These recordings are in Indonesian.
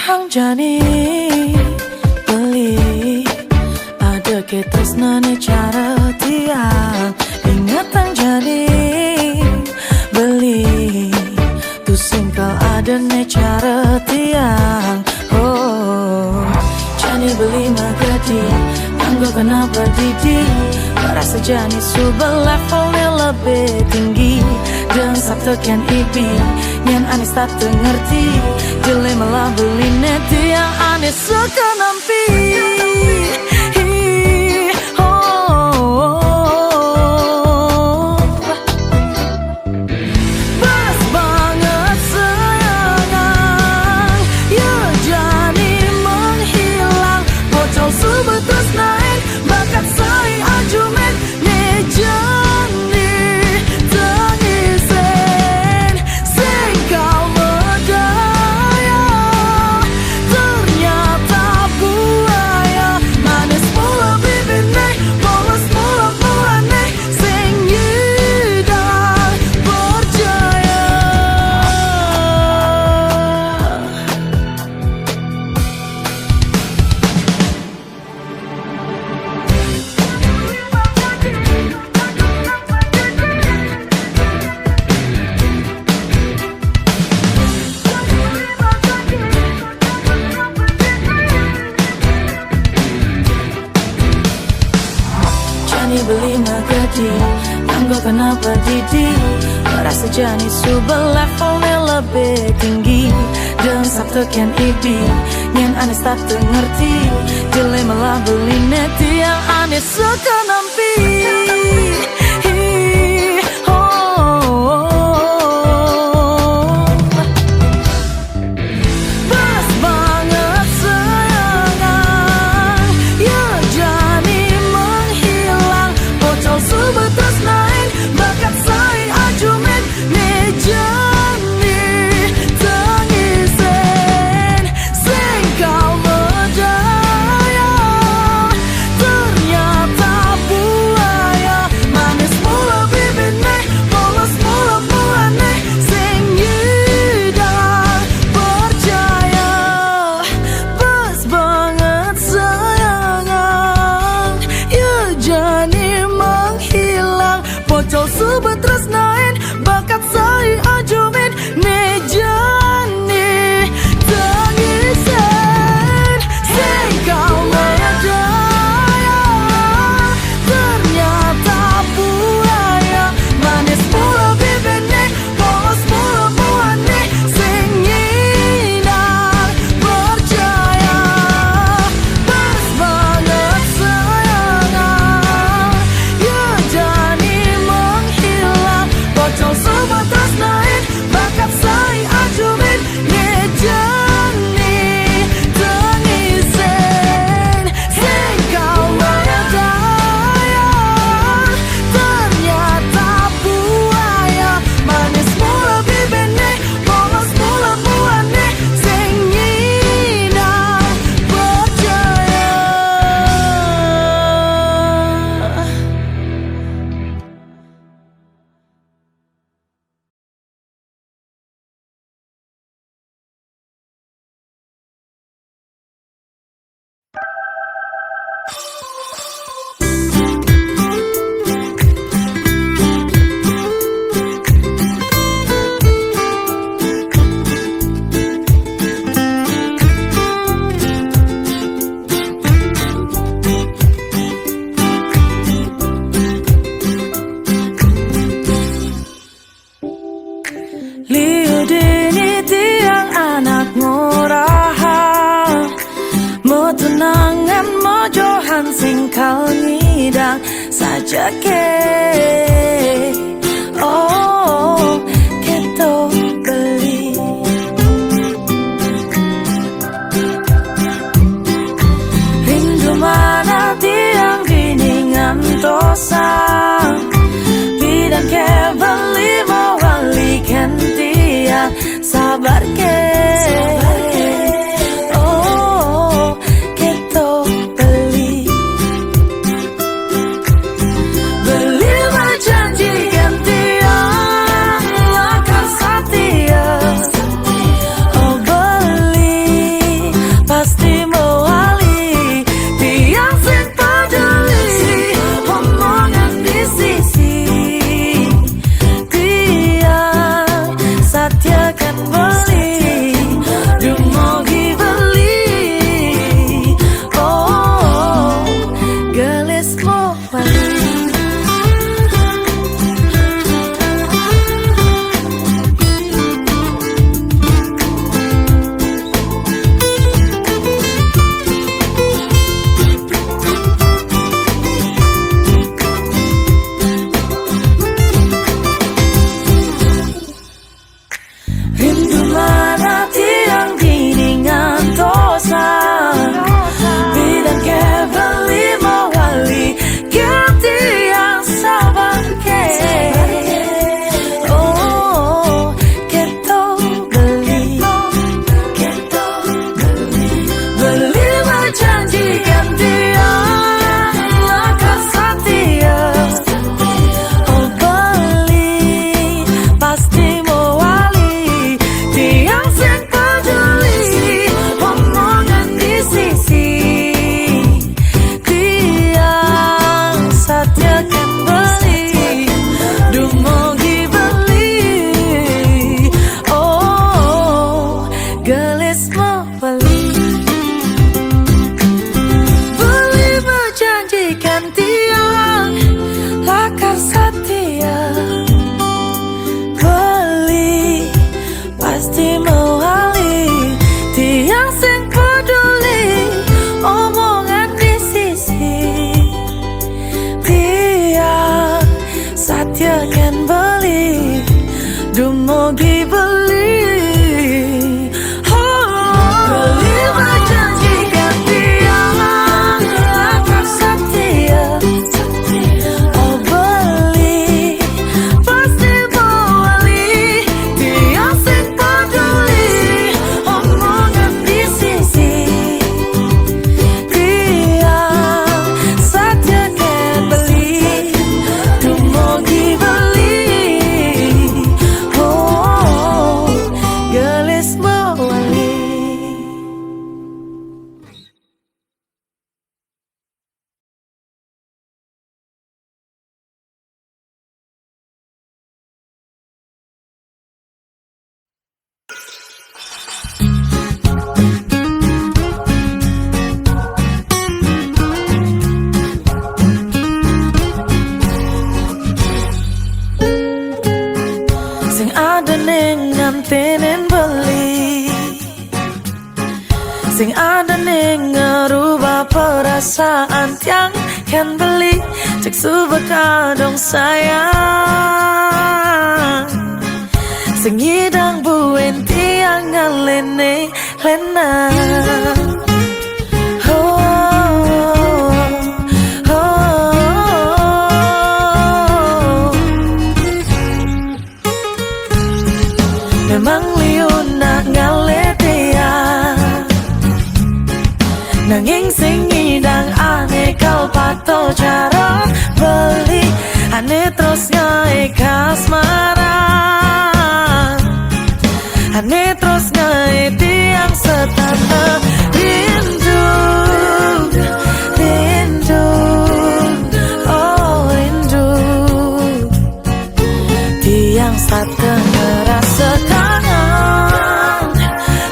hang jani beli ada ketresnane cara tiang ingatan jadi beli tu singkal ada ne cara tiang oh jani beli magadi anggo kenapa didi merasa jani subah levelnya lebih tinggi dan sabtu kan ibi yang aneh tak ngerti jeli malah beli net yang aneh suka nampi. Beli magadi anggo kenapa didi merasa jani subah levelnya lebih tinggi dan sabtu kan ibi yang aneh tak ngerti jeli malah beli net yang aneh suka nampi. Singkal ngidang saja ke oh keto beli rindu mana tiang biningan tosang bidang ke beli mawali kan tiang sabar ke satyakan beli dumugi beli. Beli berjanjikan dia akan setia. Oh beli pasti beli, dia sing peduli omongan di sisi. Dia satyakan beli dumugi beli. Oh gelis mawali. Sing ada ning ngantinin beli, sing ada ning ngerubah perasaan yang kan beli. Cek subaka dong sayang, sing ngidang buen tiang ngalene lena. Memang liun nak ngaletia, nanging sing ngidang ane kau pato cara beli. Ane terus ngai kasmaran, ane terus ngai tiang setana. Rindu, rindu, oh rindu, tiang setana rasa kangen,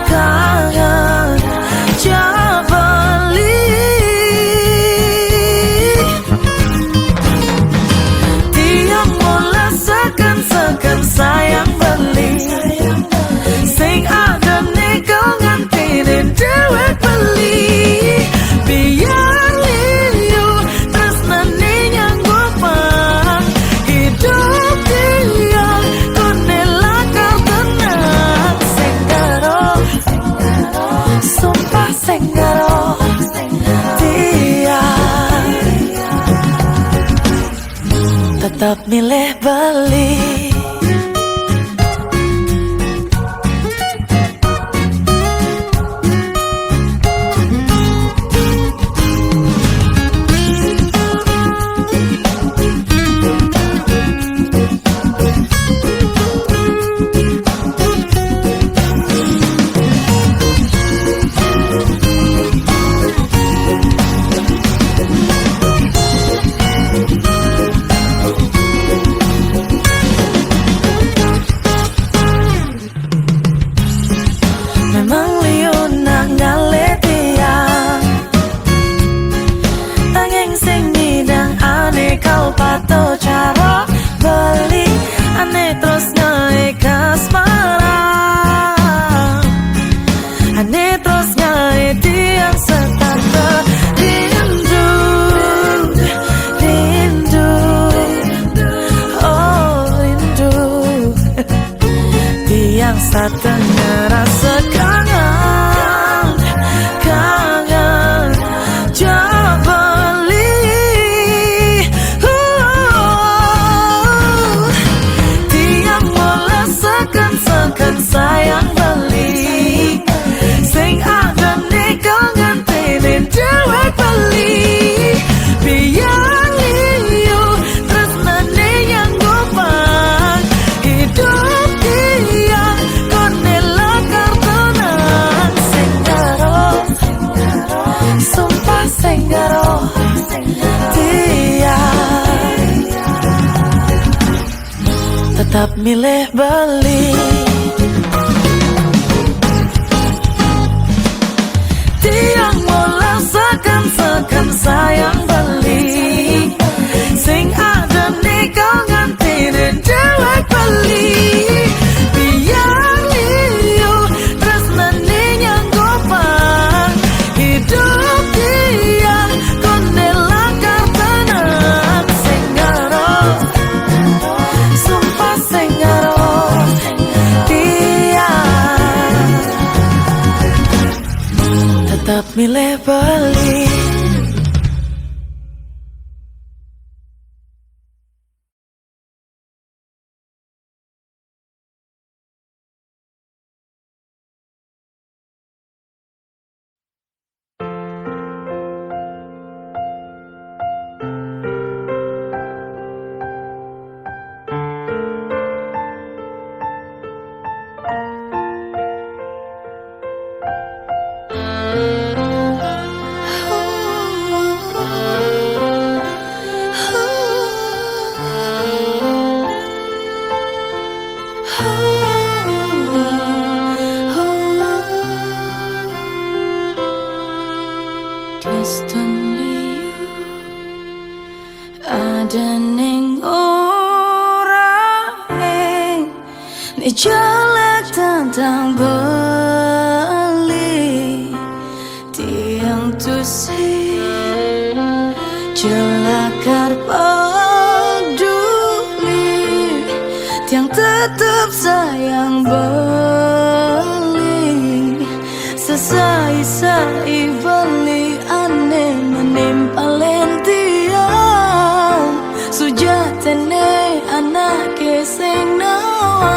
kangen jabali. Tiang mula sekan sayang beli, sing ada nih kau ngantinin dewek beli. Biar liu tresna nih nyanggup hidup dia konela kau tenang. Senggaro sumpah senggaro dia tetap milih beli. Memang liun nak ngaletia, nanging sing ngidang ane kau pato cara beli. Ane terus ngai kasmaran, ane terus ngai tiang setata. Rindu, rindu, oh rindu, tiang setengah rasa kangen, kangen jabali. Tiang mula sekan sayang beli, sing ada nih kau ngantinin dewek beli. Biar liu tresna nih yang gopang hidup dia konela kartonan. Senggaro sumpah senggaro dia tetap milih beli. Tiang mula sekan sayang beli, sing ada nih kau ngantinin dewek beli. Biar liu tresna nih yang gopang hidup dia konela kartonan. Senggaro milih balik. Destiny ada ning orang ni jelek tentang beli tiang tusi jelakar peduli tiang tetap sayang beli sesai-sai beli aneh menimpa lentiang sujatene anak keseng nawa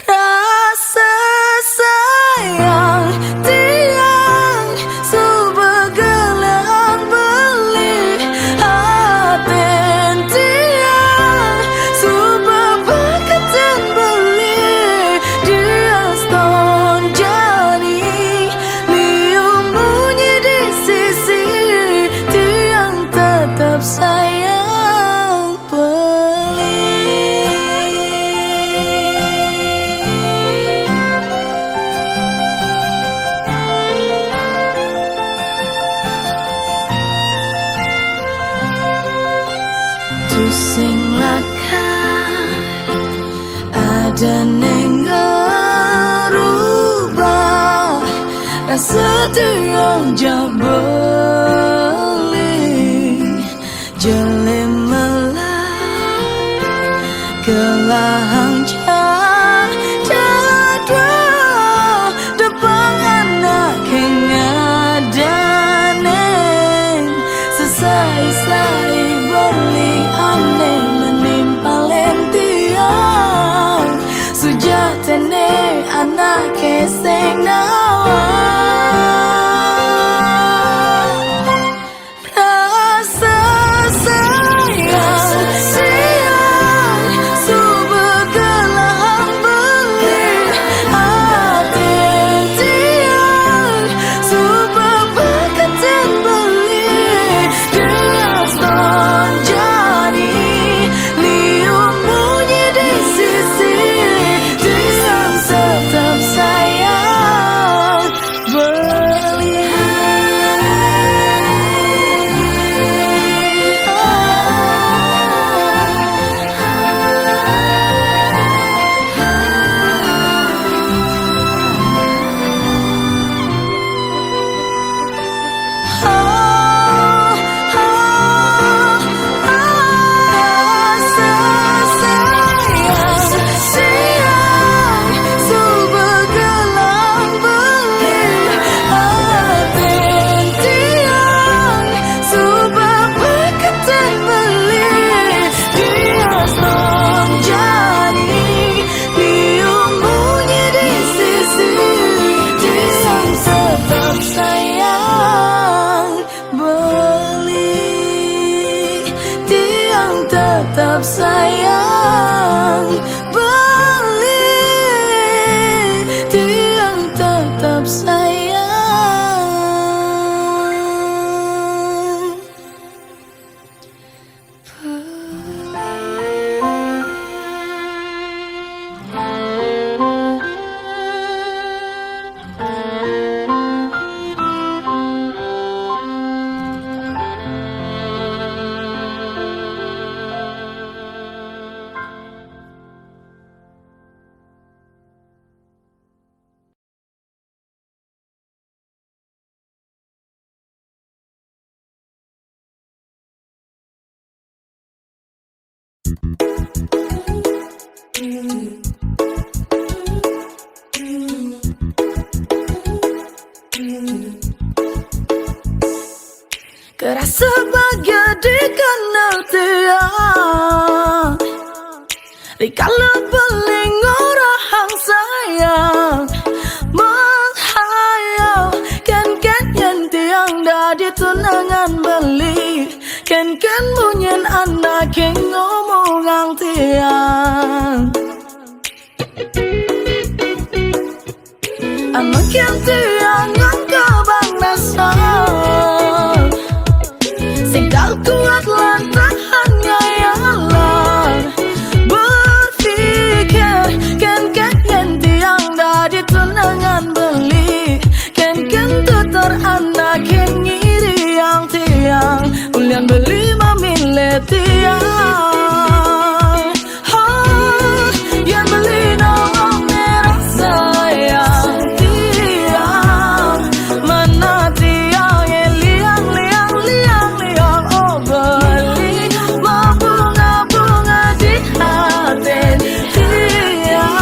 rasa sayang tiang subegelang beli aten tiang subebekatan beli dia stone jadi lium bunyi di sisi tiang tetap sayang beli. Tusing lakar ada neng ngerubah rasa tiang jabeli jelim melah kelahang jadwa depan anak yang ada neng sesai-sai beli aneh menimpa lentiang sujatene anak keseng nawa rasa sayang siang subegelang beli aten tiang subebekatan beli dia stone jadi lium bunyi di sisi tiang tetap sayang beli. Tetap sayang beli tiang tetap sayang beli. rasa bahagia di kenal tiang. Di kala beling orang sayang menghayal ken yang tiang dari tunangan beli ken munyen anak yang ngomong ang tiang. Amak yang tiang ang kabang nasa sing tak kuat lantahannya ya Allah. Berpikir ken yang tiang dari tunangan beli ken tutor anak yang ngiri yang tiang ulian beli memilih tiang. Yang beli nolong merah sayang tiang mana tiang yang liang oh beli mau bunga di hati tiang.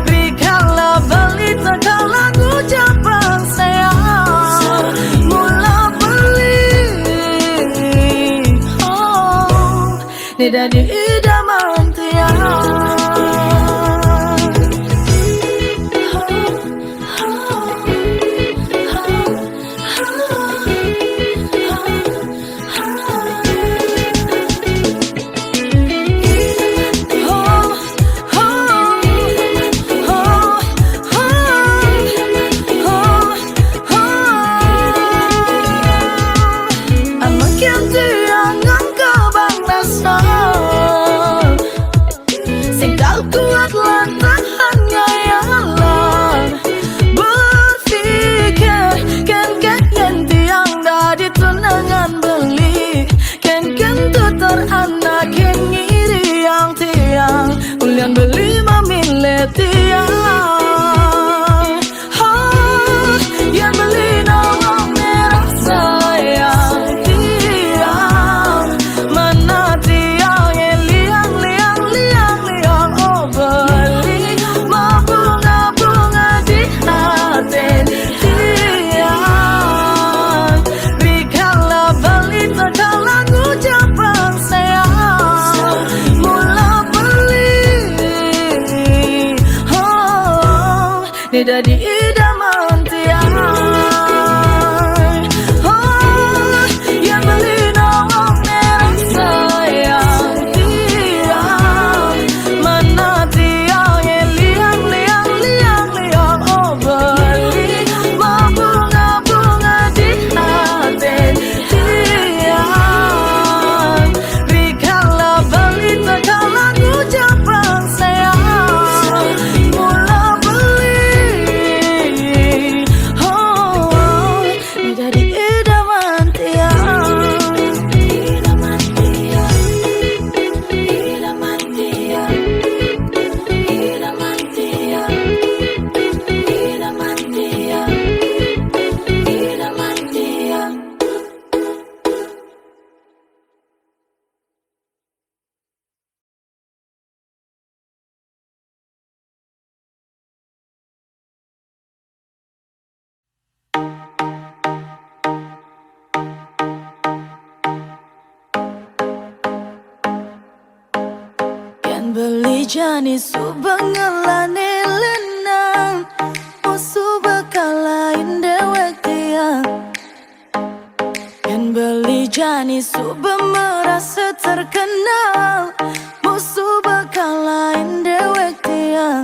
Bikalah beli terkalah ucapan sayang mula beli ni dari idaman tiang. Amak yang tiang ang kabang nasa sing tak kuat lantahannya ya Allah. Berpikir ken yang tiang dari tunangan beli ken tutor anak yang ngiri yang tiang ulian beli memilih tiang. Yang beli nolong merah sayang tiang mana tiang yang liang oh beli mau bunga di hati tiang. Bikalah beli terkalah ucapan sayang mula beli ni dari idaman tiang. Yang beli nolong merah sayang tiang mana tiang yang liang oh beli mau bunga di hati tiang. Bikalah beli terkalah ucapan sayang mula beli ni dari idaman tiang. Idaman tiang, idaman tiang, idaman tiang, idaman tiang, idaman tiang. Ken beli jani subangelane lenang musuh bakalain dewek tiang. Ken beli jani suba merasa terkenal musuh bakalain dewek tiang.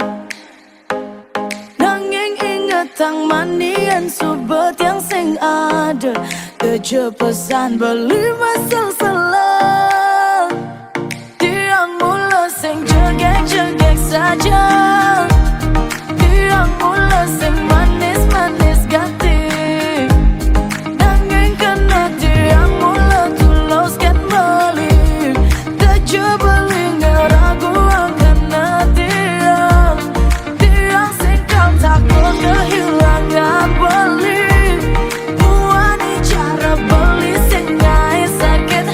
Nanging ingat tang mandian subet yang sing ada kejepesan beli masal salah tiang mula sing jegek saja tiang mula sing manis ganti nanging kena tiang mula tulus kan balik kejebeli ngeragu kena tiang sing kau takut kehilangan beli buani cara beli sing nyai sakit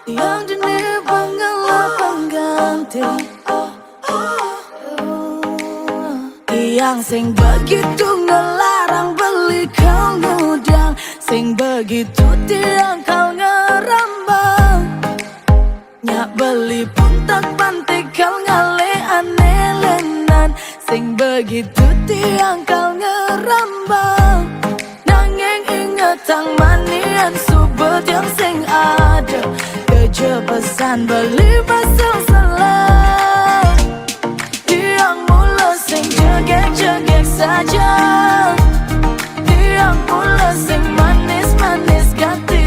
Yang dini pengelap pengganti, yang sing begitu ngelarang beli kau ngudang, sing begitu tiang kau ngerambang. Nyak beli pun tak pantai kau ngale anelenan, sing begitu tiang kau ngerambang. Nanging ingetang manian subet yang sing ada, kejepesan beli pasang salah. Tiang mula sing jegek-jegek saja, tiang mula sing manis-manis ganti.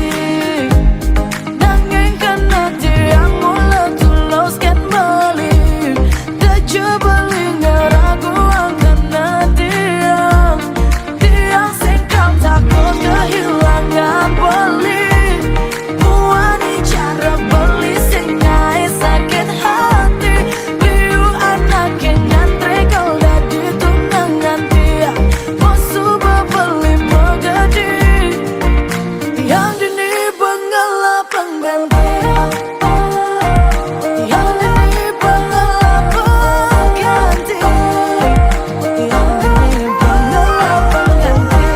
Nanging kena tiang mula tulus ket beli, tejo beli ngeragu ang kena tiang. Tiang sing kau takut kehilangan beli, muani cara beli sing ngai sakit hati. Liu anak yang ngantre kau dah ditunangan tiang, musuh bebeli megadi. Yang dini bengelap pengganti, yang dini bengelap pengganti, yang dini bengelap pengganti.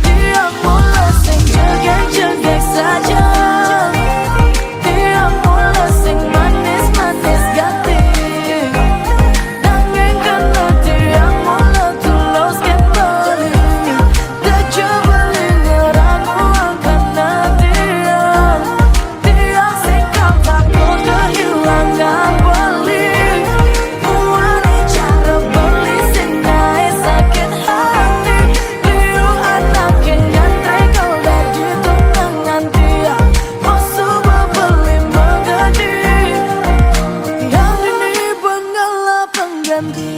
Tiang mula sing jegek-jegek saja, tiang mula sing manis-manis ganti. Nanging kena tiang mula tulus ket beli, tejo beli ngeragu ang kena tiang. Tiang sing kau takut kehilangan beli, muani cara beli sing ngai sakit hati. Liu anak yang ngantre kau dah ditunangan tiang, musuh bebeli megadi. Yang dini bengelap pengganti.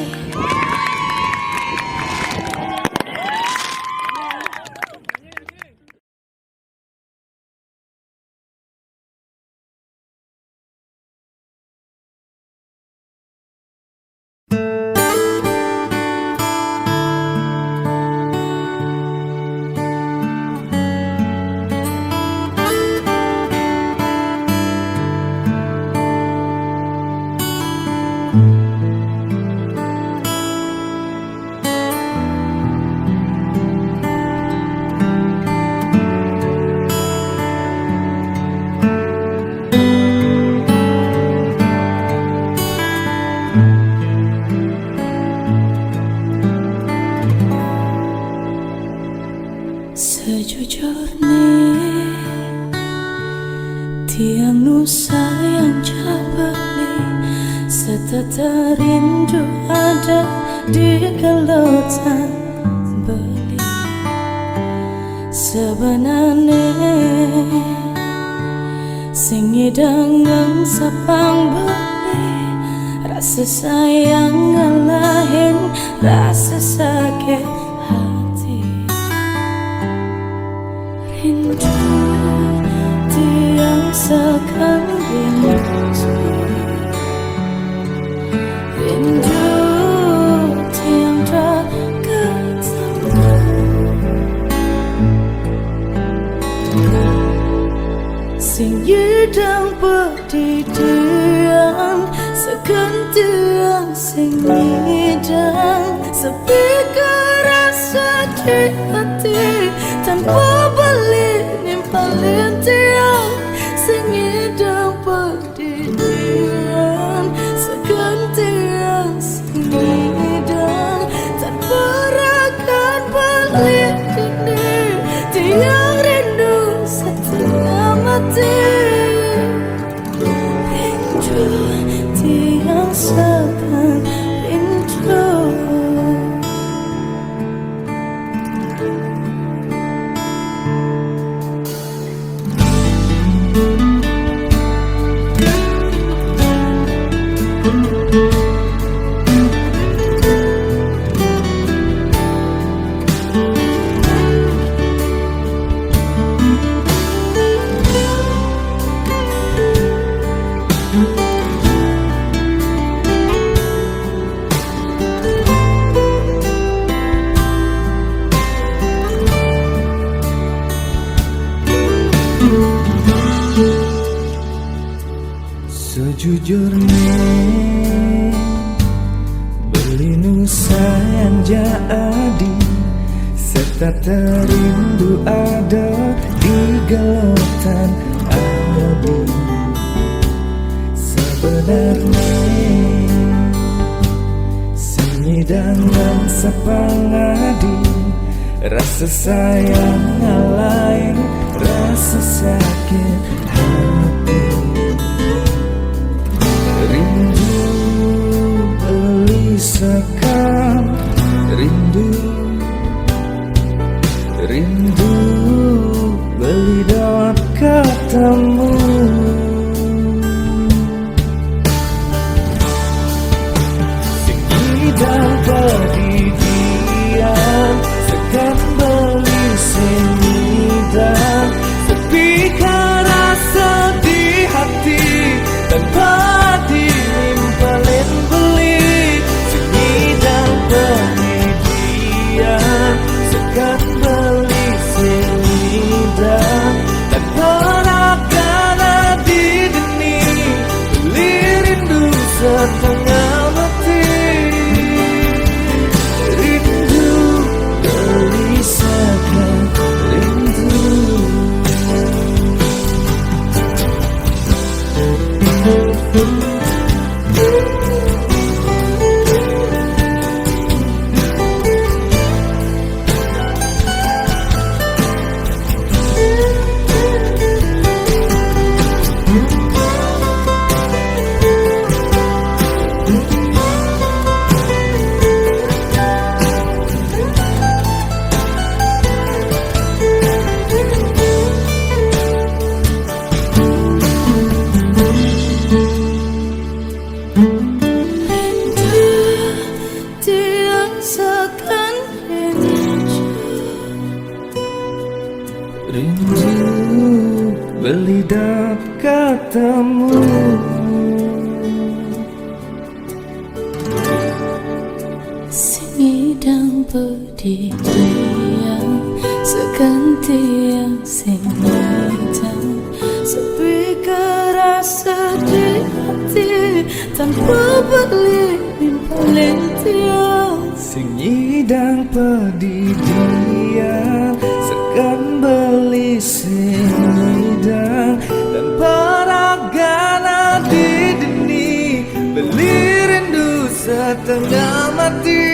Sejujurnya tiang nusa yang cabali, setetes rindu ada di gelotan beli. Sebenarnya sing ngidang sapang beli, rasa sayang ngalahin rasa sakit hati. Rindu tiang sekan rindu, rindu tiang tak ketemu. Sing yidang pedidian sekan tiang sing yidang sepi kerasa di hati, tanpa beli nimpalin tiang sing yidang pedidian sekan tiang sing yidang, tanpa rakan beli kini tiang rindu setengah mati. Rindu tiang sekan rindu. jujur nih, beli nusa yang jadi serta terindu ada di gelotan adi. Sebenarnya dengan sepangadi, rasa sayang lain, rasa sakit hati. Rindu beli sekam, rindu beli dot ketemu. Dan perdidian segan beli senidan, sepi rasa di hati tanpa dilimpalin beli. Senidan perdidian segan beli senidan tanpa ragana di deni, beli rindu setengah mati. Rindu beli dap ketemu. Singidang perdidian seganti yang singidang, sepi kerasa di hati tanpa beli paling tiang. Singidang perdidian segan beli singidang dan paragana di deni, beli rindu setengah mati.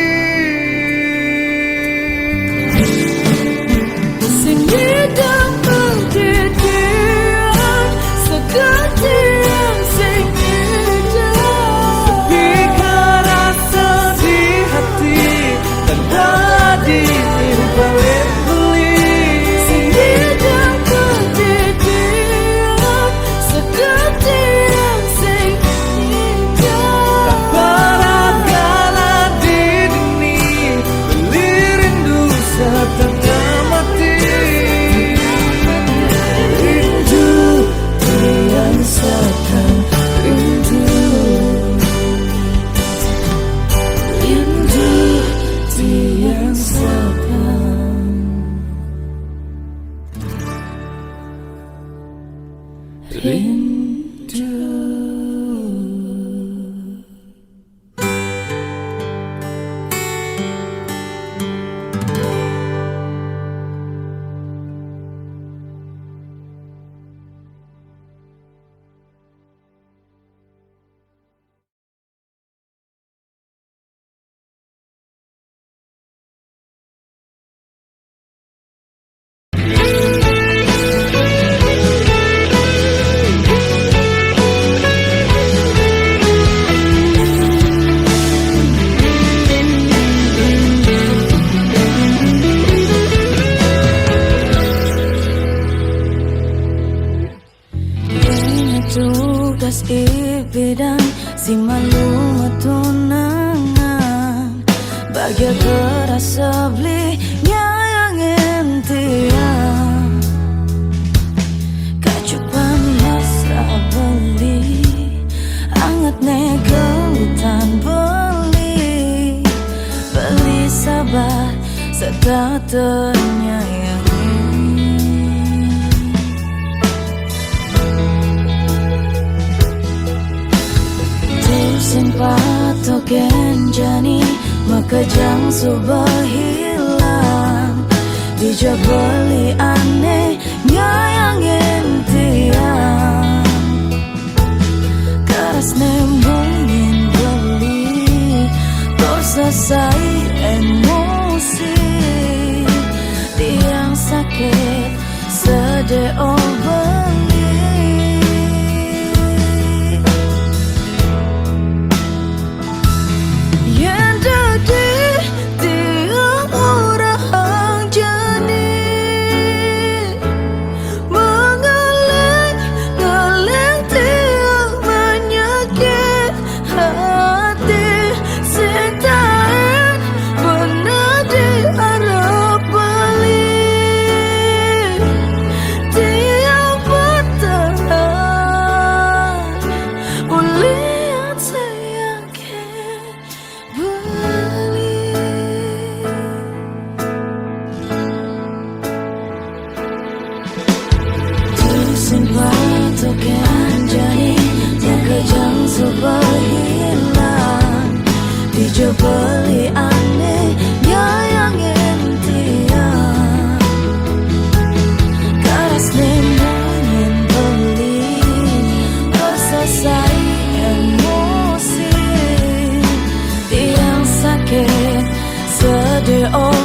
Singidang perdidian seganti yang singidang, sepi kerasa di hati tanpa dilimpalin beli. Singidang perdidian seganti yang singidang, tanpa ragala di deni, beli rindu setengah mati. Rindu tiang sekan, rindu tiang sekan, rindu. tugas ibidan si malu tunangan bahagia kerasa beli yang entian kacupan mesra beli anget negelutan beli sabar serta ternyayang. patogen jani maka jang suba hilang dijabali aneh nyayangin tiang karas nembungin beli selesai emosi tiang sakit sedeo patogen jani maka jang suba hilang dijabali aneh nyayangin tiang karas nembungin beli selesai emosi tiang sakit sedeo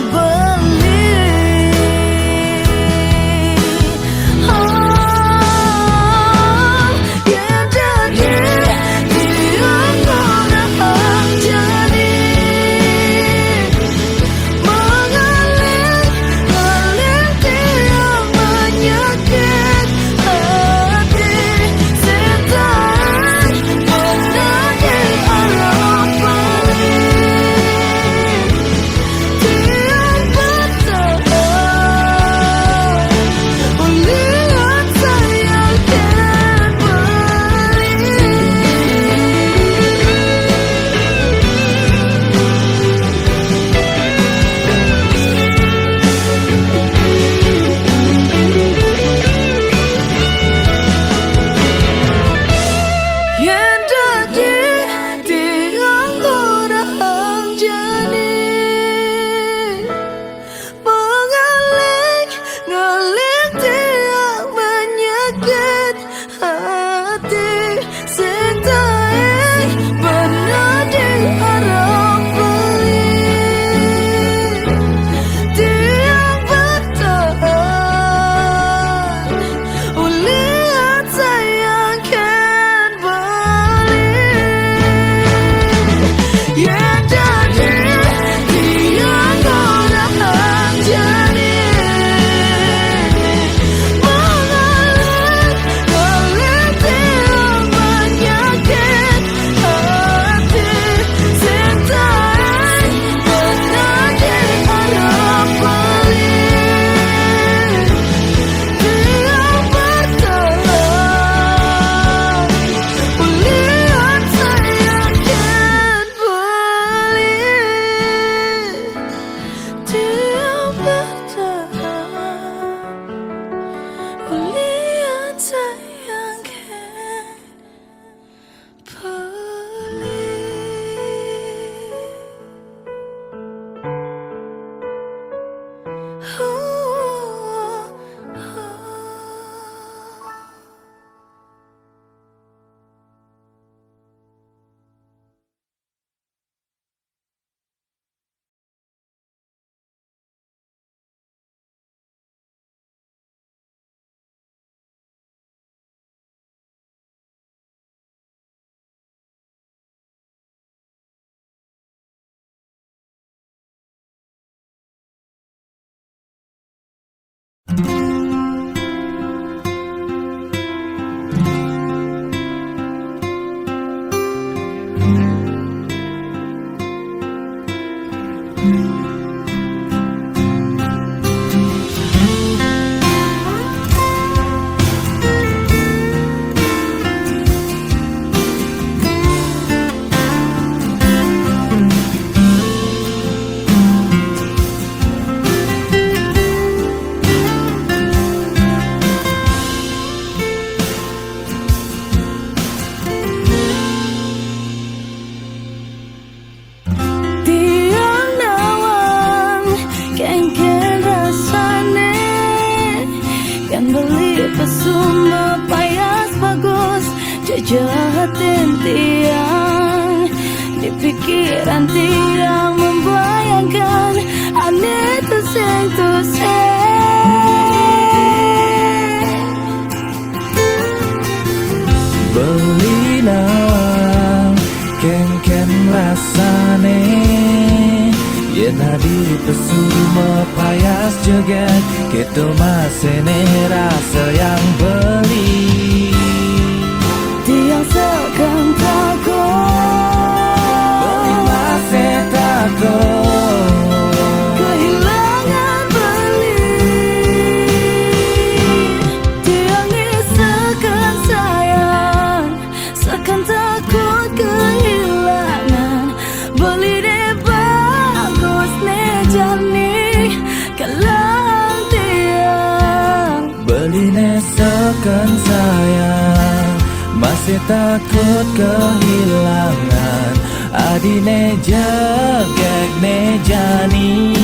kan beli pesuma payas bagus, jajatin tiang di pikiran tiang membayangkan aneh tuseng. Beli nang ken rasane yen di pesuma payas joget gitu masene rasa yang beli Tiang seakan takut, beli masih takut kehilangan beli. Tiang ni seakan sayang, seakan takut kehilangan. Beli deh bagus nih jani kalang tiang. beli nesekan sayang masih takut kehilangan. Adine jegek ne jani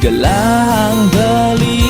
gelang beli.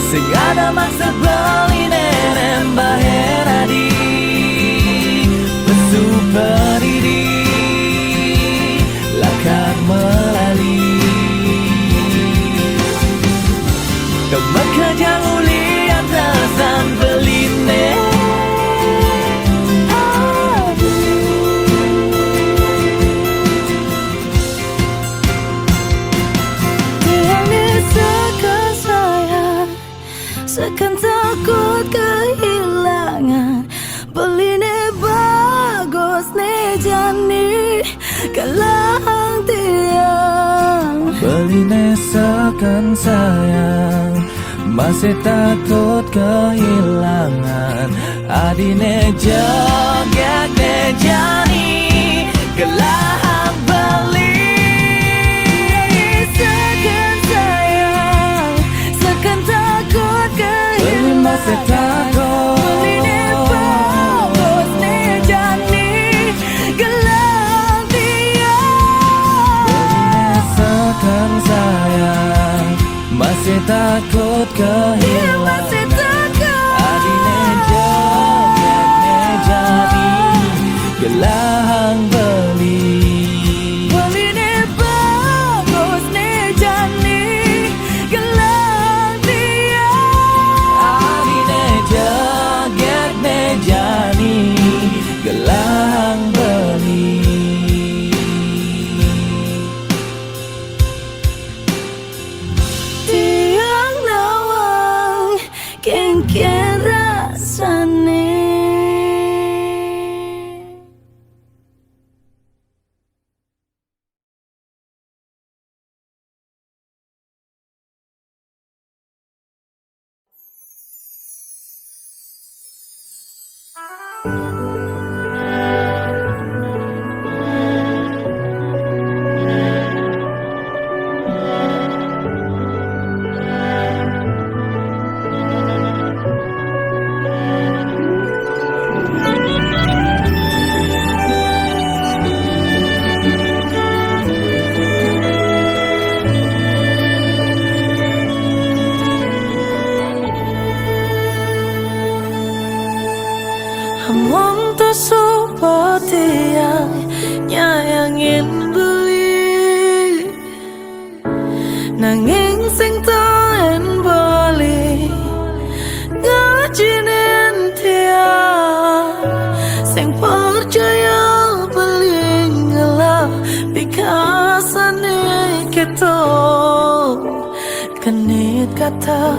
Sing ada maksud beli nenek bahera di pesu berdiri lakan melali kebekerja ulian tersan beli nek Seakan takut kehilangan. Beli ne bagus ne jani kalang tiang. beli nesekan sayang masih takut kehilangan. Adine joget ne jani gelang beli. Seakan sayang, seakan takut Beli masih takut. Beli ne bagus ne jani kalang tiang. Nesekan sayang masih takut kehilangan. Masih takut. Adine joget ne jani gelang beli. Beli ne bagus ne jani kalang tiang. Adine joget ne jani gelang beli. Tiang nawang ken rasane. Among to seperti yang nyayangin beli, nanging sing taen bali ngajinin tiang. Sing percaya beli ngelak bikasane kita kenit kata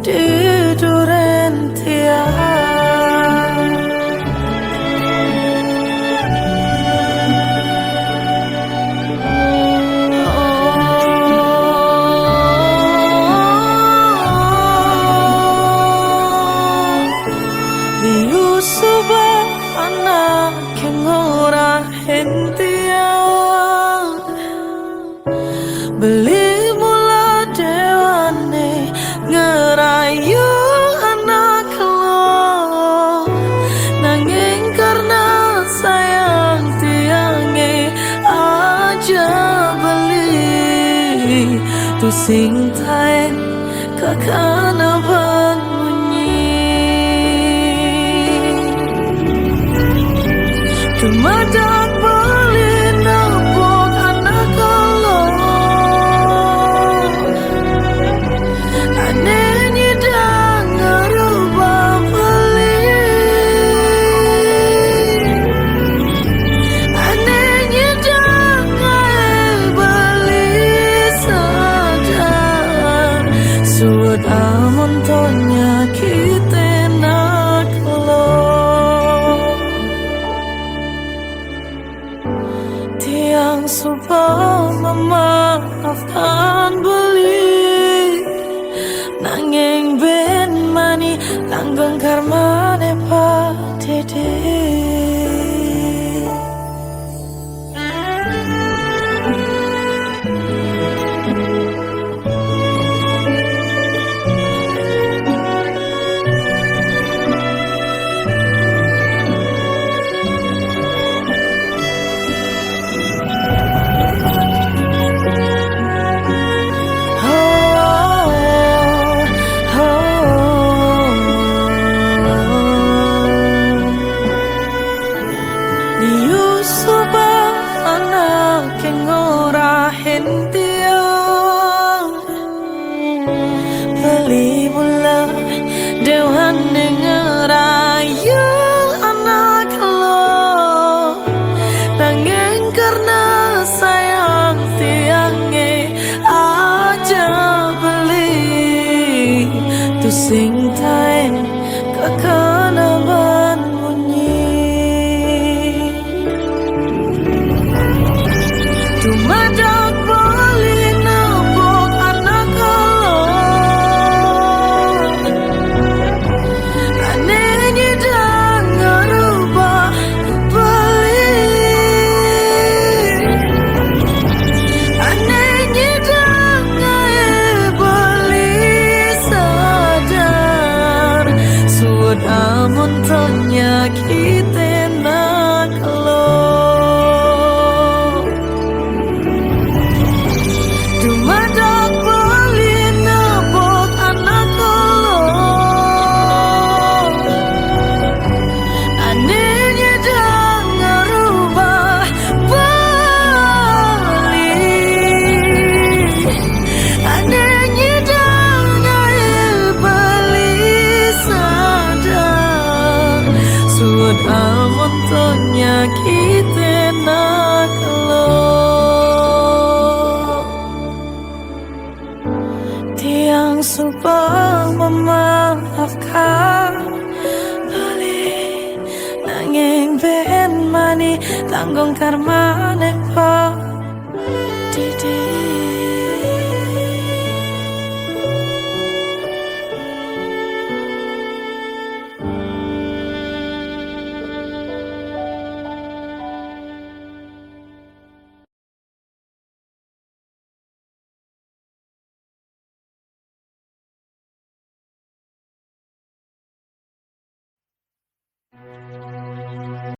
tiduren tiang. sing taen kakana bunyi Dumadak bali napok anak kolong Anenyi dan ngerubah beli Anenyi dan beli sadar Suat amon tonya kita nak lo Tiang supaya memaafkan beli Nanging ben mani tanggung karma nepa dede Beli mula dewan dengar ayu anak lo Nanging karena sayang tiangnya aja beli Tu sing taen kakana bunyi Dumadak bali napok anak lo Anenyi dan ngerubah beli Anenyi dan beli sadar Suat amon tonya kita nak lo Dumadak bali napok anak lo Anehnya dan ngerubah bali Anehnya dan bali sadar Suat amon tonya kita nak lo Tiang supaya memaafkan balik Nanging ben mani tanggung karma nepa